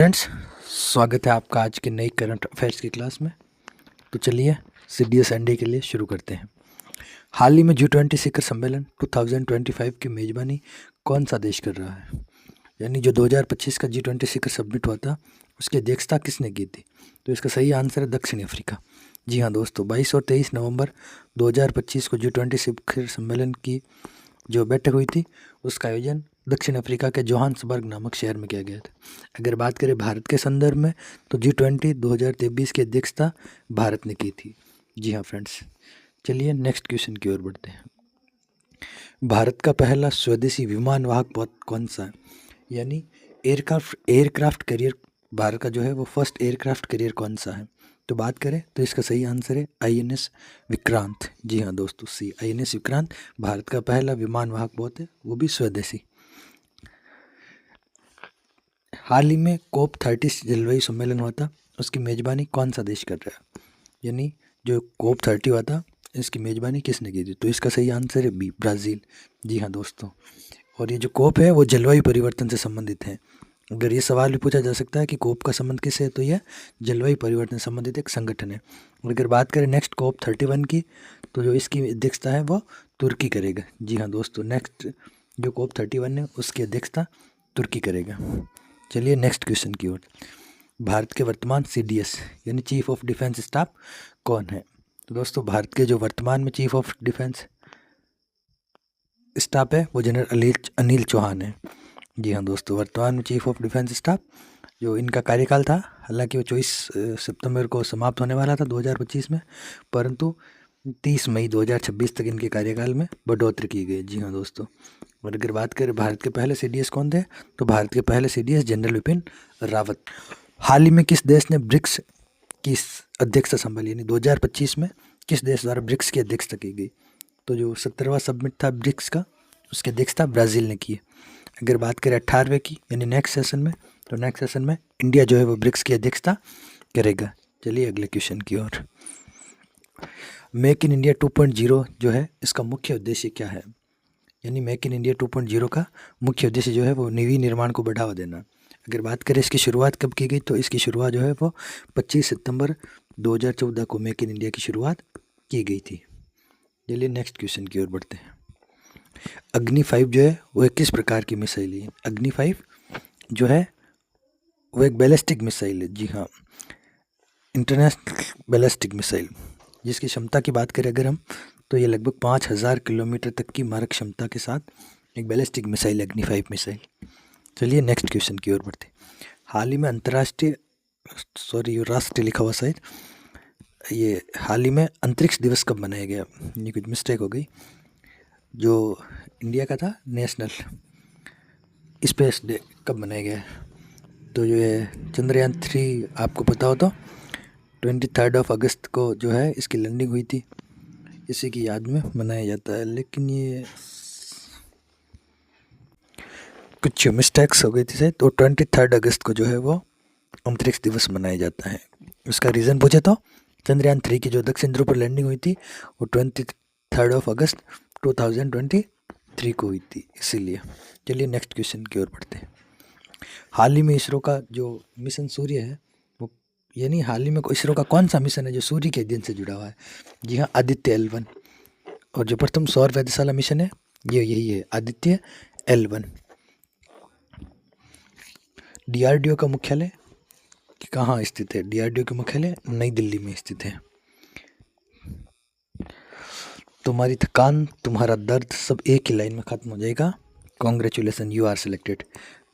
Friends, स्वागत है आपका आज के नई करंट अफेयर्स की क्लास में। तो चलिए CDS एनडी के लिए शुरू करते हैं। हाल ही में G20 शिखर सम्मेलन 2025 की मेज़बानी कौन सा देश कर रहा है? यानी जो 2025 का G20 शिखर समिट हुआ था उसकी अध्यक्षता किसने की थी? तो इसका सही आंसर है दक्षिण अफ्रीका। जी हाँ दोस्तों, 22 और 23 नवंबर 2025 को G20 शिखर सम्मेलन की जो बैठक हुई थी उसका आयोजन दक्षिण अफ्रीका के जोहान्सबर्ग नामक शहर में किया गया था। अगर बात करें भारत के संदर्भ में तो G20 2023 की अध्यक्षता भारत ने की थी। जी हाँ फ्रेंड्स, चलिए नेक्स्ट क्वेश्चन की ओर बढ़ते हैं। भारत का पहला स्वदेशी विमान वाहक पौध कौन सा है? यानी एयरक्राफ्ट कैरियर भारत का जो है वो फर्स्ट एयरक्राफ्ट कैरियर कौन सा है? तो बात करें तो इसका सही आंसर है INS विक्रांत। जी हाँ दोस्तों, सी INS विक्रांत भारत का पहला विमान वाहक पौध है, वो भी स्वदेशी। हाल ही में COP30 जलवायु सम्मेलन हुआ था, उसकी मेज़बानी कौन सा देश कर रहा है? यानी जो COP30 हुआ था इसकी मेज़बानी किसने की थी? तो इसका सही आंसर है बी, ब्राज़ील। जी हाँ दोस्तों, और ये जो कोप है वो जलवायु परिवर्तन से संबंधित है। अगर ये सवाल भी पूछा जा सकता है कि कोप का संबंध किससे है, तो यह जलवायु परिवर्तन से संबंधित एक संगठन है। और अगर बात करें नेक्स्ट COP31 की, तो जो इसकी अध्यक्षता है वो तुर्की करेगा। जी हाँ दोस्तों, नेक्स्ट जो COP31 है उसकी अध्यक्षता तुर्की करेगा। चलिए नेक्स्ट क्वेश्चन की ओर। भारत के वर्तमान CDS यानी चीफ ऑफ डिफेंस स्टाफ कौन है? तो दोस्तों, भारत के जो वर्तमान में चीफ ऑफ डिफेंस स्टाफ है वो जनरल अनिल चौहान है। जी हाँ दोस्तों, वर्तमान में चीफ ऑफ डिफेंस स्टाफ जो इनका कार्यकाल था, हालांकि वो 24 सितंबर को समाप्त होने वाला था 2025 में, परंतु 30 मई 2026 तक इनके कार्यकाल में बढ़ोतरी की गई। जी हाँ दोस्तों, और अगर बात करें भारत के पहले CDS कौन थे, तो भारत के पहले CDS जनरल विपिन रावत। हाल ही में किस देश ने ब्रिक्स की अध्यक्षता संभाली? यानी 2025 में किस देश द्वारा ब्रिक्स की अध्यक्षता की गई? तो जो 17वां समिट था ब्रिक्स का, उसकी अध्यक्षता ब्राज़ील ने की है। अगर बात करें 18वें की यानी नेक्स्ट सेशन में, तो नेक्स्ट सेशन में इंडिया जो है वो ब्रिक्स की अध्यक्षता करेगा। चलिए अगले क्वेश्चन की ओर। मेक इन इंडिया 2.0 जो है इसका मुख्य उद्देश्य क्या है? यानी मेक इन इंडिया 2.0 का मुख्य उद्देश्य जो है वो निर्माण को बढ़ावा देना। अगर बात करें इसकी शुरुआत कब की गई, तो इसकी शुरुआत जो है वो 25 सितंबर 2014 को मेक इन इंडिया की शुरुआत की गई थी। चलिए नेक्स्ट क्वेश्चन की ओर बढ़ते हैं। अग्नि 5 जो है वो किस प्रकार की मिसाइल है? अग्नि 5 जो है वो एक बैलिस्टिक मिसाइल है। जी हाँ, इंटरनेशनल बैलिस्टिक मिसाइल, जिसकी क्षमता की बात करें अगर हम, तो ये लगभग 5000 किलोमीटर तक की मारक क्षमता के साथ एक बैलिस्टिक मिसाइल, अग्नि 5 मिसाइल। चलिए नेक्स्ट क्वेश्चन की ओर बढ़ते। हाल ही में राष्ट्रीय लिखा हुआ शायद, ये हाल ही में अंतरिक्ष दिवस कब मनाया गया? ये कुछ मिस्टेक हो गई। जो इंडिया का था नेशनल स्पेस डे कब मनाया गया है? तो जो है चंद्रयान 3, आपको पता हो तो 23 अगस्त को जो है इसकी लैंडिंग हुई थी, इसी की याद में मनाया जाता है। लेकिन ये कुछ मिस्टेक्स हो गई थी शायद, तो 23 अगस्त को जो है वो अंतरिक्ष दिवस मनाया जाता है। उसका रीज़न पूछे तो चंद्रयान 3 की जो दक्षिण ध्रुव पर लैंडिंग हुई थी वो 23 अगस्त 2023 को हुई थी, इसीलिए। चलिए नेक्स्ट क्वेश्चन की ओर बढ़ते हैं। हाल ही में इसरो का जो मिशन सूर्य है वो, यानी हाल ही में इसरो का कौन सा मिशन है जो सूर्य के अध्ययन से जुड़ा हुआ है? जी हाँ, आदित्य L1। और जो प्रथम सौर वेधशाला मिशन है ये यही है, आदित्य L1। DRDO का मुख्यालय कहाँ स्थित है? DRDO का मुख्यालय नई दिल्ली में स्थित है। तुम्हारी थकान तुम्हारा दर्द सब एक ही लाइन में खत्म हो जाएगा। Congratulation, you are selected.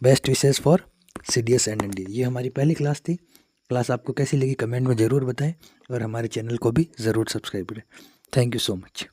Best wishes for CDS and ND। ये हमारी पहली क्लास थी। क्लास आपको कैसी लगी कमेंट में ज़रूर बताएं, और हमारे चैनल को भी ज़रूर सब्सक्राइब करें। Thank you so much.